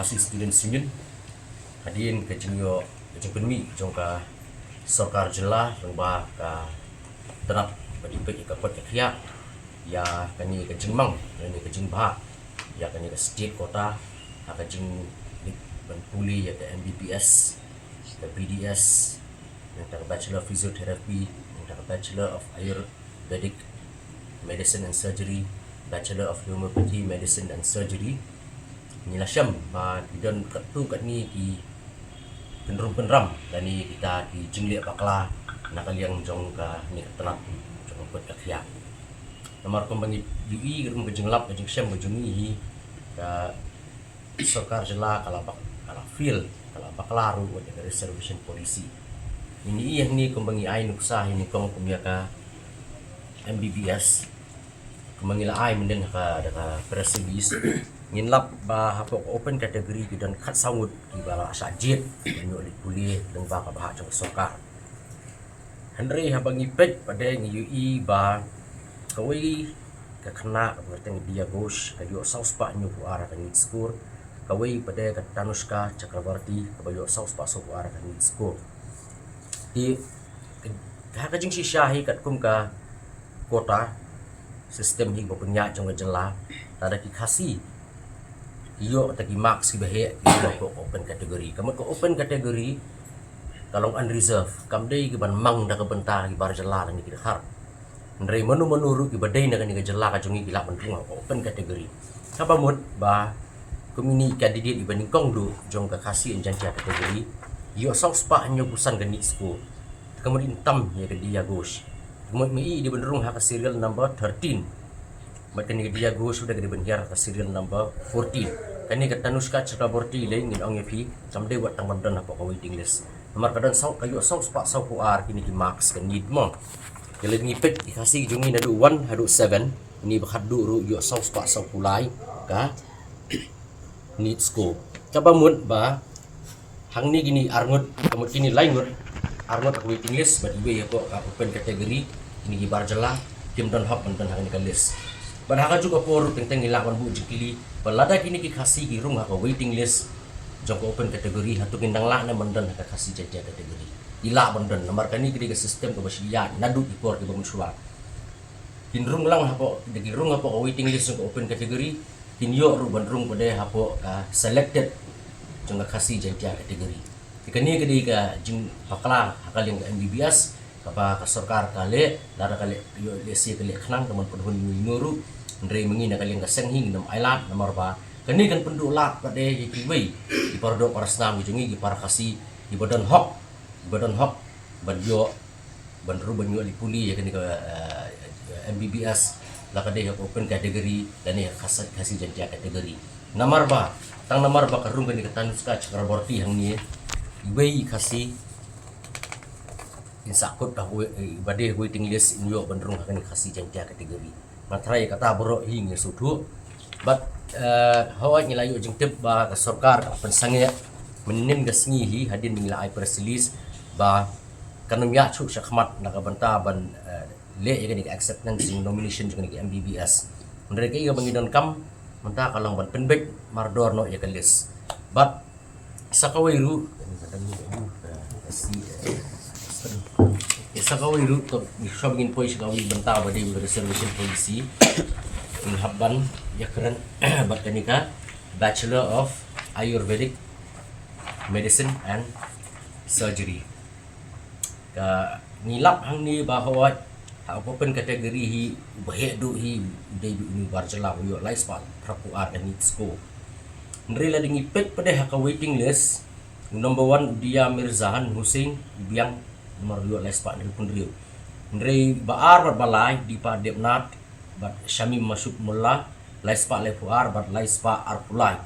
masih student singin hadin ke jengyo jeng penmi jong ka sorkar jela rengba ka terap badi pe ka pot ya ya kani ke jengmang ni ke jengba ya kani ke state kota ka jeng ban puli ya ke MBBS ke BDS yang Bachelor of Physiotherapy, yang Bachelor of Ayurvedic Medicine and Surgery, Bachelor of Homeopathy Medicine and Surgery. Inilah syam ba dan katu kat ni ki penram dan ni kita di jenglik bakla nak yang jong ka ni tenat jong pot kakhia. Nomor kombangi UI rum ke jenglap ke jeng syam ke jungi ka sokar jela kala feel kala baklaru wa reservation policy. Ini yang ni kumbangi ai nuksa ini kong kumya ka MBBS kumbangi la ai menden ka da press release nginlap ba hapok open category dan khat sangut ki bala sajit nyo li kuliah dan ba ka bah jong sokar Henry habangi pet pada ngi UI ba kawai ka khana berteng dia gosh ka yo saus pa nyo ku ara kan score kawai pada ka Tanushka Chakrabarti ka yo saus pa so ku ara kan score di hakajing si syahi kat kum ka kota sistem hi bopenya jong jela tada ki khasi iyo tagi marks ki bahe ki open category kamu ko open category kalau unreserved kam dei ki ban mang da ka bentar ki bar jela ni ki har ndrei menu ki badai na ni ka jela ka jongi ki la ban open category apa mud ba komini candidate ibanding kong du jong ka khasi enjantia category yo saus pa nyo busan ganit school kemudian tam ya ke dia gosh kemudian mi di benderung hak serial number 13 makan ni dia gosh sudah ke benhiar hak serial number 14 kan ni ke Tanushka Chakraborty le ngin ong yapi samde buat tang bandan apa ka waiting list nomor kadan sau kayo saus pa sau ku ar kini ki marks kan need mo kele ngipet dikasih jungi nadu 1 hadu 7 ni bakhadu ru yo saus pa sau pulai ka need school coba mud ba hang ni gini arngot kemudian kini lain arngot aku waiting list but ibe aku open category ini gibar jela tim don hop dan hang ni ka list but haka juga por tentang ilawan bu jikili balada kini ki khasi gi rung haka waiting list jong open category hatu gendang la na mandan haka khasi jaja category ila bandan nomor kani ki sistem ko basia nadu di por ki bamuswa kin rung lang hapo degi rung hapo waiting list jong open category kin yo ru bandrung pade hapo selected jong khasi jaja kategori ikani kedi ka jing pakla hakal yang MBBS kapa ka sarkar kale lara kale yo lesi kale khnang teman penhun nuru ndrei mengi na kale ka senghing nam ailat nomor ba kani kan pendulak pade yikiwei di pardo parasnam jungi di para khasi di badan hok badyo bandru banyo lipuli ya kani ka MBBS la kade open kategori dan ya khasi jaja kategori nomor ba tang nomor ba karung kani ka Tanushka Chakraborty hang ni ibai khasi insakut dah bade waiting list in yo bandrung kani khasi jaja kategori matrai kata boro hing sudu but hawa ngilayu jeng tip ba ka sarkar apan sange menin gasngi hi hadin mingla ai press release ba kanum ya chu shakhmat na ka banta ban le ya kani acceptance nomination jeng ni MBBS mereka ya bangidon kam menta kalong ban penbek mardor no ya list but sakawairu sakawairu to shopping point sakawi benta bade reservation policy in habban ya keren bat kanika Bachelor of Ayurvedic Medicine and Surgery ka nilap hang ni bahwa open kategori hi bahedu hi de ni barjala yo laispa prapu ar dan itsko nrila dingi pet pada haka waiting list number 1 dia Mirzahan Hussein biang nomor 2 laispa dari pundrio nrei baar balai di pa depnat bat Syamim Masuk Mullah laispa lepuar bat laispa arpulai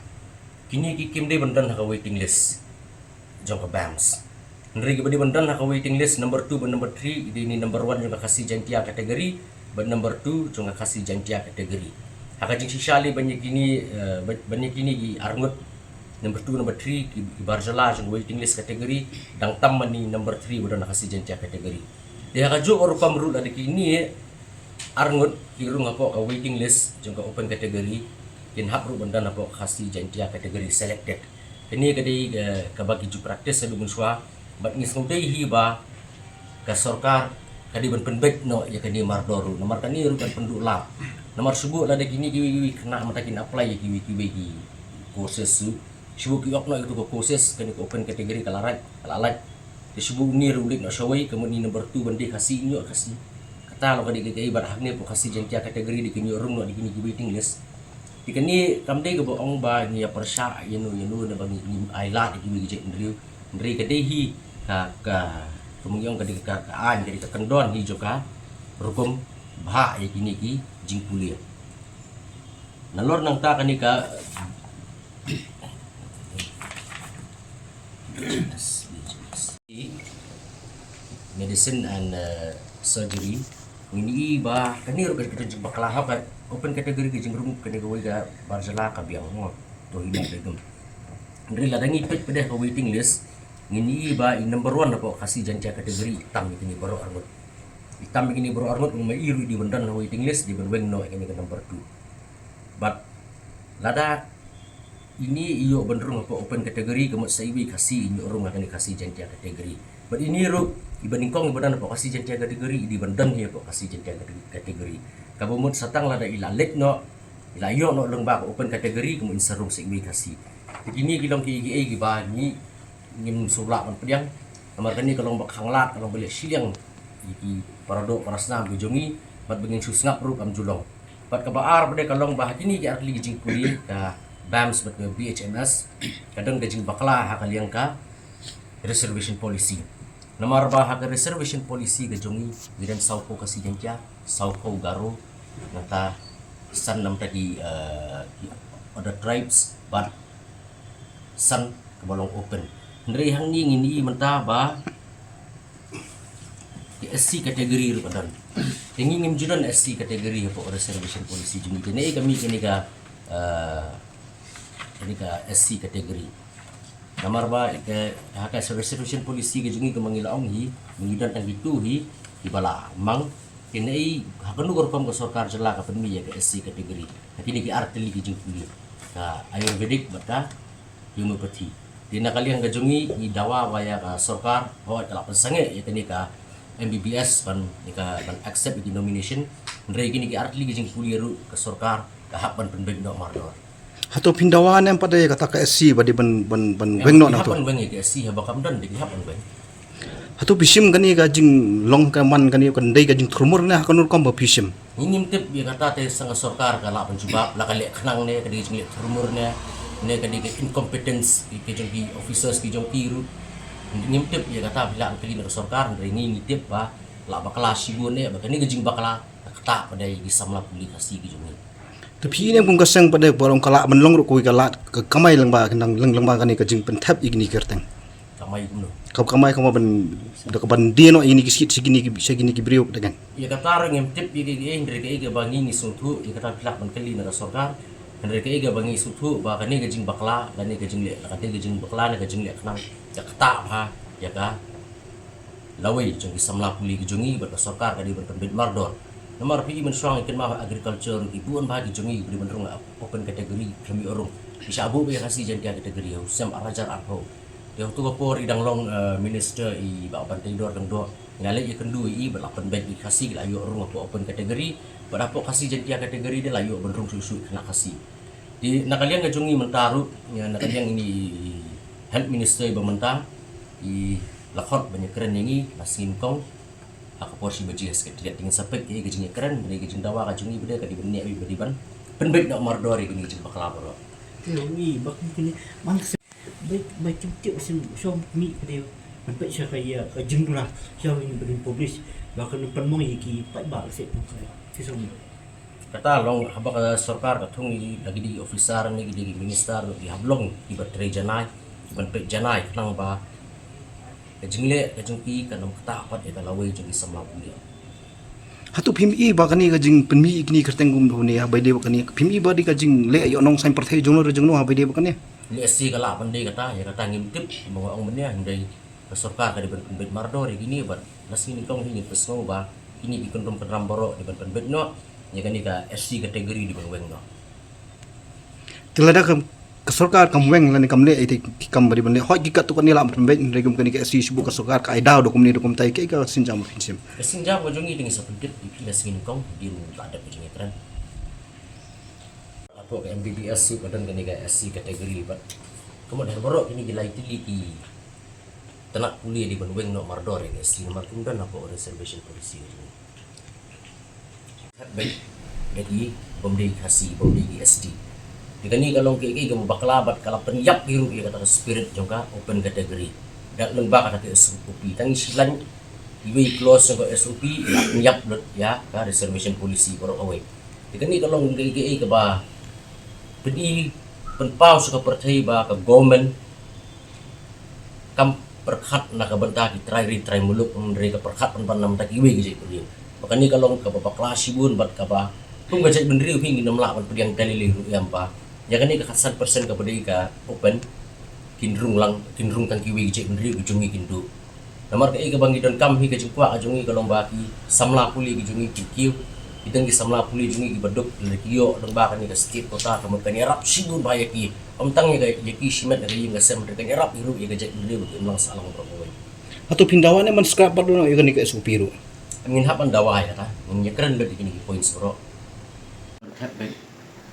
kini kikim de bandan haka waiting list jongka bams nrei gibadi bandan haka waiting list number 2 dan number 3 ini number 1 jongka kasih jantia kategori but number 2 jongka kasih jantia kategori haka jing sishali banyak kini di arngut number 2 number 3 ki barjala jong waiting list kategori dang tam mani number 3 udah nakasi jantia kategori dia haka jo orupa merut ada kini arngut ki rung apa ka waiting list jong ka open kategori kin hak ru bandan apo khasi jantia kategori selected kini kadi kabagi ju praktis adu munswa bat ngi sudai hi ba ka sarkar kadi ban penbek no ya kadi mardoru nomor kani ru kan penduk la nomor subuh la de kini ki kena matakin apply ki ki courses su subuh ki okno itu ko courses kani ko open kategori kalalat di subuh ni rulik no shawai kemudian nomor 2 bandi khasi nyo khasi kata lo kadi kay bar hakne po khasi jantia kategori di kini rum no di kini waiting list dikani kamdai ke boong ba ni persya yenu na bang ni aila di gi ndri kadehi ka kemudian kadi kaan kadi kendon hi joka rukum bah ya kini ki jingpulia nalor nang ta kani ka medicine and surgery ini ba kani ro kita baklah ka open kategori ke jengrum kani go ga barjala ka biang mo to hina begum ndri ladangi pet pede ko waiting list ngini ba number 1 po kasi jantia kategori hitam ini baru armut hitam ini baru armut mai iru di bandan waiting list di benweng no ini ke number 2 but lada ini iyo benrung po open kategori kemut saiwi kasi ini orang akan dikasih jantia kategori but ini ru ibanding kong ibadan po kasi jantia kategori di bandan hi po kasi jantia kategori kabumut satang lada ilalit no ilayo no lengba open kategori kemut sarung saiwi kasi begini kilong ki ba ni ngim sulak man pediang nomor kani kalau bak hanglat kalau beli siang iki paradok parasna bujongi mat bengin susngap ru kam julong pat kabaar pada kalau bah kini ki arli jing puli ka BAMS bat BHMS kadang gajing bakla hakal yang ka reservation policy nomor bah hak reservation policy gajongi gidan sauko kasi jantia sauko garo nata san nam tadi other tribes but san kebolong open ndri hang ni ngini menta ba SC kategori ru padan tingi ngim judan SC kategori po reservation policy juni kene kami kini ka SC kategori namar ba ke haka reservation policy ke jungi ke mangilaong hi mengidan tang gitu hi ibala mang kene hakanu gorkom ke sarkar jela ka penmi ya ke SC kategori kini ki artili ki jungli ka ayurvedic bata homeopathy dina kali yang gajungi ni dawa waya ka sarkar ho kala pasange ya kini ka MBBS ban accept di nomination ndre gini ki artli gijing puliru ke sarkar ka hak ban penbeg no mardor hato pindawan yang pada kata ke SC badi ban weng no na to ban weng ke SC ha bakam dan di hak ban weng hato bisim kani gajing long kaman kani kan dai gajing trumur na kanur kom ba bisim ingim tip ya kata te sang sarkar kala penjubab la kali khnang ne kadi jing trumur ne kadi incompetence ke jong officers ki jong kiru ngimtip ya kata bila kali na sarkar ngi ngitip ba la bakala sibun ne bakani gajing bakala kata pada gisamla publikasi ki jong tapi ini pun kasang pada borong kala menlong ru kui kala kamai lengba kendang lengba kani gajing pentap igni kerteng kamai gumno kamai kama ban dak ban dia no ini kisit segini ki brio dengan ya kata ngimtip ye ndre ke bangi ni sutu ya kata bila ban kali na sarkar Henry kaya bangi sutu bahkan ni gajing bakla dan ni gajing le kata gajing bakla ni gajing le kenang ya kata ha ya ka lawai jong samla puli gajungi ber sarkar kadi ber penbit mardor nomor pi men suang ikan mah agriculture ibuan bah gajungi beri benrung open kategori kami orang bisa abu be kasih jantia kategori usam arajar arho dia tu ko ridang long minister I ba bantai dor dang do ngale ya kendu I berlapan baik kasih la yo orang open kategori berapa kasih jantia kategori dia la yo benrung susu kena kasih di nakalian gajungi mentaru ya nakalian ini health minister iba mentah I lakot banyak keren yangi masin kong hak porsi bajis ke tidak tinggal sampai ke gajungnya keren dari gajung dawa gajungi beda ke di benih abi beriban penbaik nak mardori gini gajung bakal apa ni bak ni mang baik baik tiap som mi dia sampai saya gajung tu lah saya ini beri publish bahkan penmong iki 8 bal set si som kata long habak sarkar katung lagi di officer lagi di minister di hablong di baterai janai benpek janai kenang ba kajingle kajungki kanam kata apat eta lawai jungi samla pulia hatu phimi ba kani gajing penmi igni kerteng gum dhone ha baide ba kani phimi ba di gajing le ayo nong sain perthai jongno re jongno ha baide ba kani le si kala pandai kata ya kata ngimtip mga ong menya ndai sarkar kadi benpek mardor gini ba nasini kong hini pesno ba ini ikon rom kenram boro di benpek no ya kani ka SC kategori di baweng no Tilada ke sarkar kam weng lan kam le ite kam bari bande hoi gikat tu kan nila am be regum kan ke si sibu ka sarkar ka ida do kumni do kum tai ke ka sinjam finsim. Kasing jawa jungi dengan sepedit ipilas ngin kong din tak ada pejeng keren. Apa ke MBBS sih badan kini ke SC kategori bat. Kemudian baru kini gilai teliti tenak kuliah di Bandung no mardor yang SC nomor tunggan apa reservation polisi ini. Baik jadi pembeli kasih pembeli SD. Jika ni kalau kiki kamu bakalabat kalau penyap biru ya kata spirit juga open kategori. Dan lembah kata SOP tangi silan iwi close ke SOP penyap ya ka reservation polisi baru away. Jika ni kalau kiki ke bah pedi penpau suka percaya bah ke government kam perkat nak bentah di try muluk dari ke perkat penam tak iwi gitu dia. Maka ni kalau ke bapak kelas bun bat ke bah kum gajak bendri hingga 68 pediang dalil yang pa ya kan ni ke 100% kepada ika open kinrung tang kiwi gajak bendri ujungi kindu nomor ke ika bangi don kam hi gajak kwa ajungi kalau baki samla puli gijungi kikiu itang ki samla puli jungi ibaduk lekio dong bakan ni ke state kota kamu kan yarap sibun bahaya ki omtang ya ki simet dari yang gasem kan yarap hiru ya gajak bendri betul salah ngomong Atau pindawannya man scrap pa do na ikan ni ka SOP ro. angin hapan dawa ya ta ngin keren bet kini points bro baik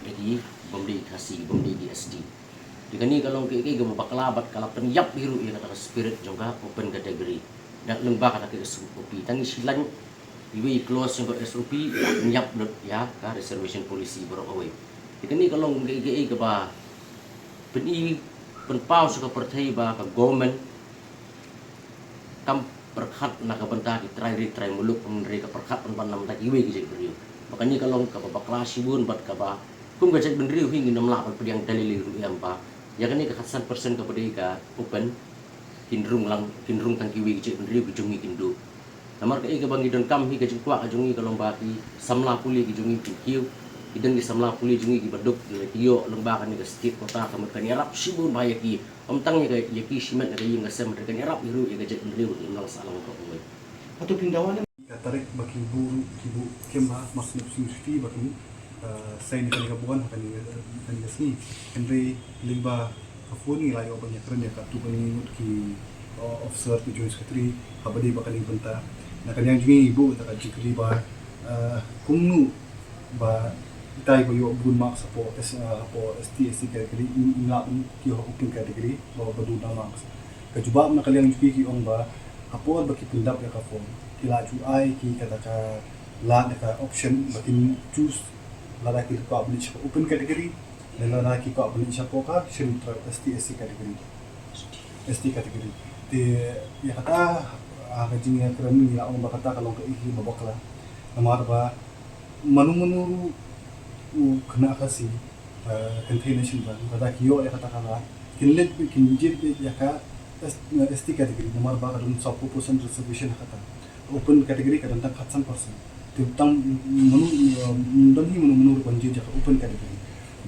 jadi pembeli kasih pembeli di SD jika ni kalau kiki gemu bakalabat kalau penyap biru ya kata spirit juga open kategori dan lembah kata ke SOP tangi silan iwi close yang ke SOP penyap ya ka reservation polisi baru away jika ni kalau kiki ke bah peni penpau suka percaya bah ke government kam perkat nak bentah di try muluk dari ke perkat penam tak iwi gitu beliau. Makanya kalau ke bapak kelas bun bat ke bah kum gajak bendri hingga 68 pediang dalil yang pa ya kan ni ke 100% kepada ika open kinrung tang kiwi gajak bendri ujungi kindu nomor ke ika bangi don kam hi gajak kwa ajungi kalau baki samla puli gijungi kikiu idang di samla puli jungi ibaduk lekio lembakan ni ke state kota kamu kan yarap sibun bahaya ki omtang ya ki simet ada yang gasem kan yarap hiru ya gajak bendri ulang salah ngomong Atau pindawannya tarik bagi ibu kemah masuk universiti bagi saya ni kali kabuan kali sini Henry limba kafun ni layo banyak keren ya katu bani ki officer tu join secretary habadi bakal benta nak yang jungi ibu tak jikri ba kumnu ba itai ko yo bun mak sapo ST kategori ina ki ho open kategori ba badu na mak kajuba na kalian jungi ki ong ba apo baki pindap ya kafon kila ju ai ki kata ka la ka option bakin choose la ki ko abli cha open category dan la ki ko abli cha ko ka shin ST category te ya kata aga jinga kran ya ang bakata kalau ka iki mabakla namar ba manu kena kasi containation ba kata kiyo ya kata kala kinlet kinjit ya ka ST category namar ba kadun 10% reservation kata open category kadang tak 100% tentang menu konji jaka open category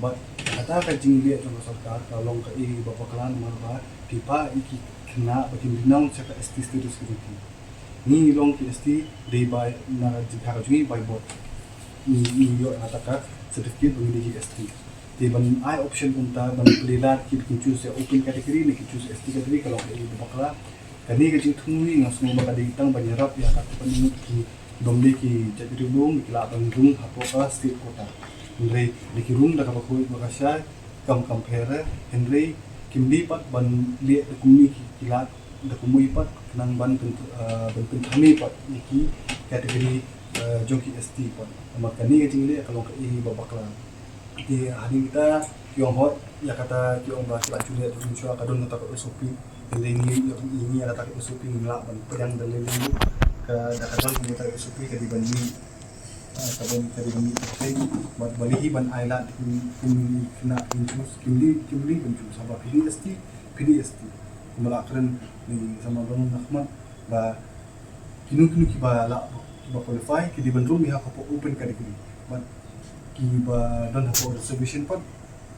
but kata ka jingli atau sarkar kalau ka i bapa kalan marba tipa iki kena bakin denounce ka ST status gitu ni long ki ST day by na jika jungi by bot ni yo ataka certificate bagi ST di ban I option unta ban pelilat ki choose open category ni ki choose ST category kalau ka i bapa kalan kani kecil tungui ngas ngomong kada hitang banyarap ya kata penimut ki domli ki jadi rubung ki la bandung hapo ka state kota Henry di ki room da ka bakoi makasya kam compare Henry kimli pat ban li kumi ki kilat da kumui pat nang ban bentuk kami pat iki kategori joki ST pat maka ni kecil li kalau ka ini babakla di hari kita yang hot ya kata ki ong ba ki aculi atau insya kadon ta ka SOP ini ada tak SOP ngelak pedang dalil ini ke dakatan kita SOP ke dibanding kabon ke dibanding tapi balihi ban ailat kena injus kimli injus sama PDST melakran ni sama Bang Ahmad ba kinu ki ba la ki ba qualify ki dibandung biha ko open category but ki ba dan ko reservation pun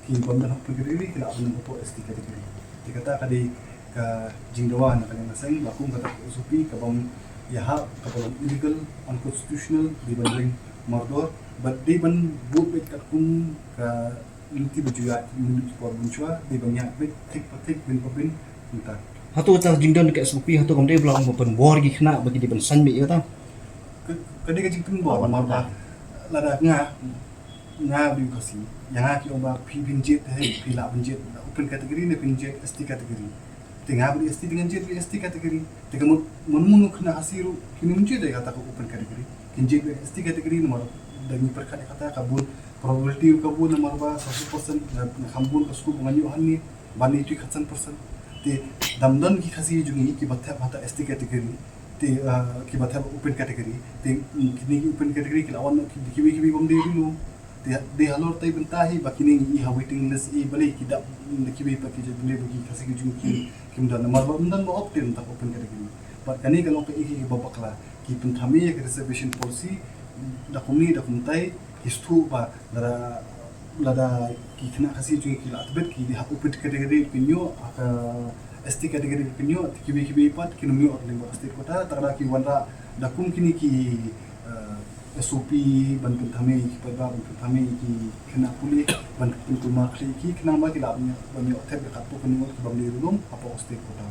ki ba dan ko category kila abun ko ST category dikata kadi ka jingdawa na kanyang nasay bakong kata SOP kabang yaha kabang illegal unconstitutional di banding mardor but di ban bubit ka kung ka inti berjuang menurut sport muncul di banyak petik bin pebin entah Hatu ta jingdan ke SPP hatu kamde belang open war gi khna bagi di ban san mi kata. kadang kadang pun bawa marba lada nga di kasi yang aki oba pi binjet pila binjet open kategori ne binjet ST kategori tengah beri ST dengan jet ST kategori tengah mun kena hasiru kini binjet dah kata open kategori binjet ST kategori nomor dari perkara kata kabun probability kabun nomor ba 1% hambun kasku menganyu hani bani tu 100% te damdan ki khasi jungi ki bata ST kategori te ki bata open kategori te kini open kategori ki lawan ki kibi bom dulu de halor tay bentahi bakini i waiting list i balik tidak kibi pakai jadi bagi kasih ke jungi kim dan nomor dan mau optin tak open kategori but kani kalau ke iki babakla ki pentami ya reservation policy da kumni da kumtai histu ba lada ki kena kasih jungi ki atbet ki di open kategori pinyo aka ST kategori pinyo kibi pat kinumi or linggo state kota takra ki wanda da kum kini ki SOP ban pentame ki pada ban pentame ki kena pulih ban pintu makli ki kena ma ki labnya ban yo tebe kat pokon ki bamli rumum apa state kota